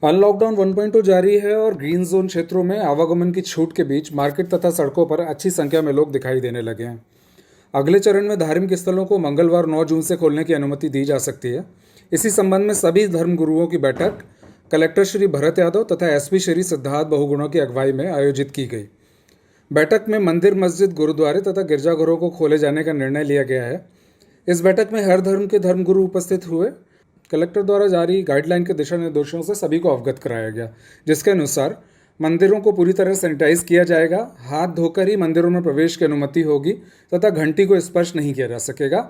Unlockdown 1.2 जारी है और ग्रीन जोन क्षेत्रों में आवागमन की छूट के बीच मार्केट तथा सड़कों पर अच्छी संख्या में लोग दिखाई देने लगे हैं। अगले चरण में धार्मिक स्थलों को मंगलवार 9 जून से खोलने की अनुमति दी जा सकती है। इसी संबंध में सभी धर्मगुरुओं की बैठक कलेक्टर श्री भरत यादव तथा एसपी श्री सिद्धार्थ बहुगुणा की अगुवाई में आयोजित की गई। बैठक में मंदिर, मस्जिद, गुरुद्वारे तथा गिरजाघरों को खोले जाने का निर्णय लिया गया है। इस बैठक में हर धर्म के धर्मगुरु उपस्थित हुए। कलेक्टर द्वारा जारी गाइडलाइन के दिशा निर्देशों से सभी को अवगत कराया गया, जिसके अनुसार मंदिरों को पूरी तरह सैनिटाइज किया जाएगा, हाथ धोकर ही मंदिरों में प्रवेश की अनुमति होगी तथा घंटी को स्पर्श नहीं किया जा सकेगा।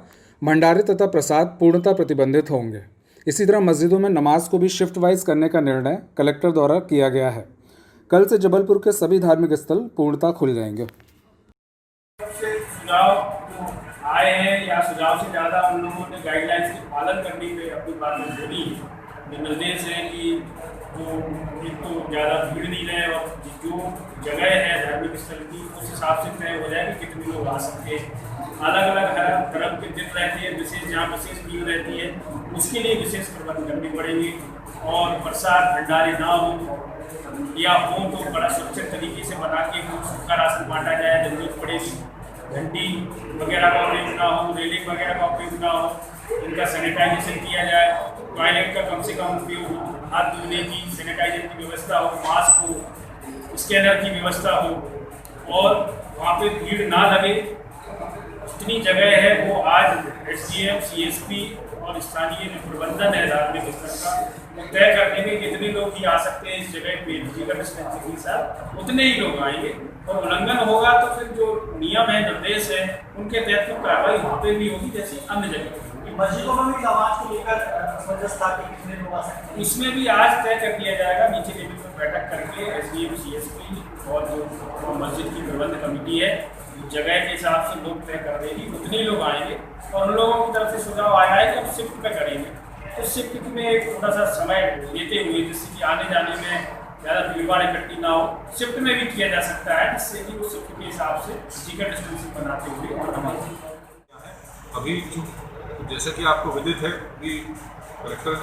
भंडारे तथा प्रसाद पूर्णतः प्रतिबंधित होंगे। इसी तरह मस्जिदों में नमाज को भी शिफ्ट वाइज करने का निर्णय कलेक्टर द्वारा किया गया है। कल से जबलपुर के सभी धार्मिक स्थल पूर्णतः खुल जाएंगे। आए हैं या सुझाव से ज़्यादा उन लोगों ने गाइडलाइंस के पालन करने पे अपनी बातें बोली। निर्देश है कि जो एक तो ज़्यादा भीड़ नहीं रहे और जो जगह है धार्मिक स्थल की उस हिसाब से तय हो जाए कि कितने लोग आ सकते हैं। अलग अलग धर्म के दिन रहते हैं, विशेष जहाँ विशेष भीड़ रहती है उसके लिए विशेष प्रबंध करने पड़ेंगे। और प्रसाद भंडारे ना हो या हो तो बड़ा सुरक्षित तरीके से बना के सूखा राशन बांटा जाए, जरूरत पड़ेगी। घंटी वगैरह का उपयोग ना हो, रेलिंग वगैरह का उपयोग ना हो, इनका सैनिटाइजेशन किया जाए। टॉयलेट का कम से कम उपयोग हो, हाथ धोने की सैनिटाइजर की व्यवस्था हो, मास्क हो, स्कैनर की व्यवस्था हो और वहाँ पे भीड़ ना लगे। जितनी जगह है वो आज एसडीएम, सीएसपी और स्थानीय जो प्रबंधन है धार्मिक स्थल का वो तय कर देंगे कितने लोग ही आ सकते हैं इस जगह पे। फिजिकल डिस्टेंसिंग के साथ उतने ही लोग आएंगे और उल्लंघन होगा तो फिर जो नियम है, निर्देश है, उनके तहत तो कार्रवाई वहाँ पे भी होगी जैसी अन्य जगह। मस्जिदों में भी नमाज को लेकर असमंजस था कि कितने लोग आ सकते हैं, इसमें भी आज तय कर दिया जाएगा। नीचे लेवल पर बैठक करके एसडीएम, सीएसपी और जो मस्जिद की प्रबंध कमेटी है जगह के हिसाब से लोग तय कर देगी, उतने लोग आएंगे। और उन लोगों की तरफ से सुझाव आया है कि हम शिफ्ट पे करेंगे, तो शिफ्ट में थोड़ा सा समय लेते हुए जिससे कि आने जाने में ज़्यादा भीड़ भाड़ इकट्ठी ना हो, शिफ्ट में भी किया जा सकता है, जिससे कि उस शिफ्ट के हिसाब से फिजिकल डिस्टेंसिंग बनाते हुए और हमारे अभी जैसे कि आपको विदित है कि कलेक्टर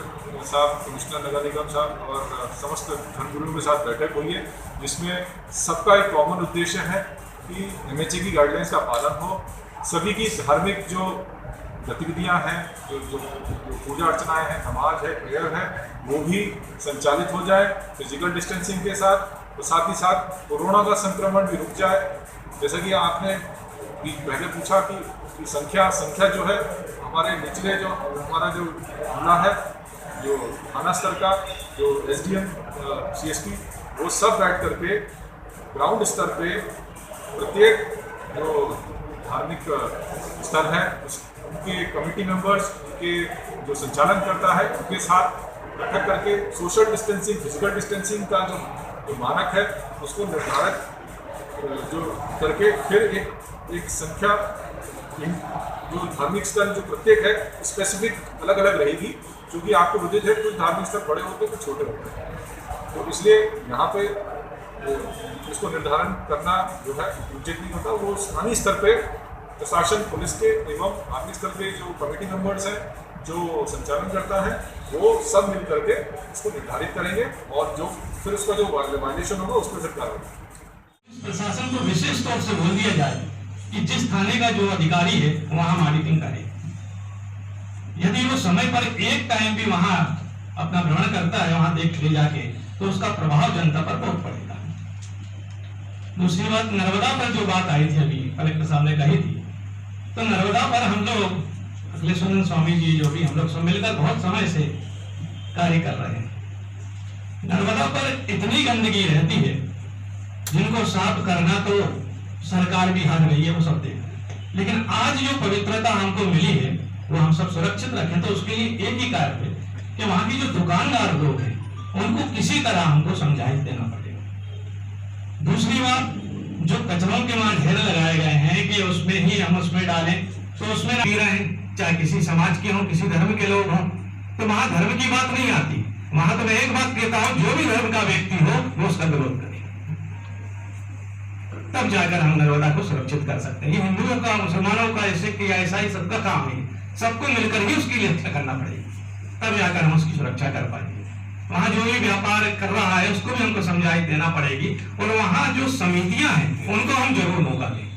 साहब, कमिश्नर नगर निगम साहब और समस्त धर्मगुरुओं के साथ बैठक हुई है, जिसमें सबका एक कॉमन उद्देश्य है कि एमएचए की गाइडलाइंस का पालन हो। सभी की धार्मिक जो गतिविधियां हैं, जो पूजा अर्चनाएं हैं, नमाज है, प्रेयर है, वो भी संचालित हो जाए फिजिकल डिस्टेंसिंग के साथ। तो साथ ही साथ कोरोना का संक्रमण भी रुक जाए। जैसा कि आपने भी पहले पूछा कि संख्या जो है हमारे निचले जो हमारा जो जिला है, जो थाना स्तर का, जो एसडीएम, सीएसपी, वो सब बैठ करके ग्राउंड स्तर पे प्रत्येक जो धार्मिक स्थल है उनके कमेटी मेंबर्स, उनके जो संचालन करता है, उनके साथ बैठक करके सोशल डिस्टेंसिंग, फिजिकल डिस्टेंसिंग का जो मानक है उसको निर्धारित जो करके फिर एक संख्या जो धार्मिक स्थल जो प्रत्येक है स्पेसिफिक अलग अलग रहेगी, क्योंकि आपको विदित है कुछ धार्मिक स्थल बड़े होते हैं, कुछ छोटे होते हैं। तो इसलिए यहाँ पे इसको निर्धारण करना जो है उचित नहीं होता। वो स्थानीय स्तर पे प्रशासन, पुलिस के एवं धार्मिक स्थल के जो कमेटी मेंबर्स हैं, जो संचालन करता है, वो सब मिल करके इसको निर्धारित करेंगे और जो फिर उसका जो वायलेशन होगा उस पर फिर कार्रवाई। प्रशासन को विशेष तौर से बोल दिया जाए कि जिस थाने का जो अधिकारी है वहां मॉनिटरिंग करे। यदि वो समय पर एक टाइम भी वहां अपना भ्रमण करता है, वहां देख ले जाके, तो उसका प्रभाव जनता पर बहुत पड़ेगा। दूसरी बात, नर्मदा पर जो बात आई थी, अभी कलेक्टर साहब ने कही थी, तो नर्मदा पर हम लोग अखिलेश्वरन स्वामी जी जो भी हम लोग सब मिलकर बहुत समय से कार्य कर रहे हैं। नर्मदा पर इतनी गंदगी रहती है जिनको साफ करना तो सरकार भी हाथ रही है, वो सब देख। लेकिन आज जो पवित्रता हमको मिली है वो हम सब सुरक्षित रखें, तो उसके लिए एक ही कार्य है कि वहां की जो दुकानदार लोग हैं उनको किसी तरह हमको समझाइश देना पड़ेगा। दूसरी बात, जो कचरों के वहां ढेर लगाए गए हैं कि उसमें ही हम उसमें डालें, तो उसमें पी रहे हैं, चाहे किसी समाज के हों, किसी धर्म के लोग हों, तो वहां धर्म की बात नहीं आती। वहां तो मैं एक बात कहता हूं, जो भी धर्म का व्यक्ति हो वो उसका विरोध करे, तब जाकर हम नर्मदा को सुरक्षित कर सकते हैं। ये हिंदुओं का, मुसलमानों का, सिख या ईसाई सबका काम है, सबको मिलकर ही उसकी रक्षा करना पड़ेगी, तब जाकर हम उसकी सुरक्षा कर पाएंगे। वहाँ जो भी व्यापार कर रहा है उसको भी हमको समझाई देना पड़ेगी, और वहाँ जो समितियां हैं उनको हम जरूर मौका देंगे।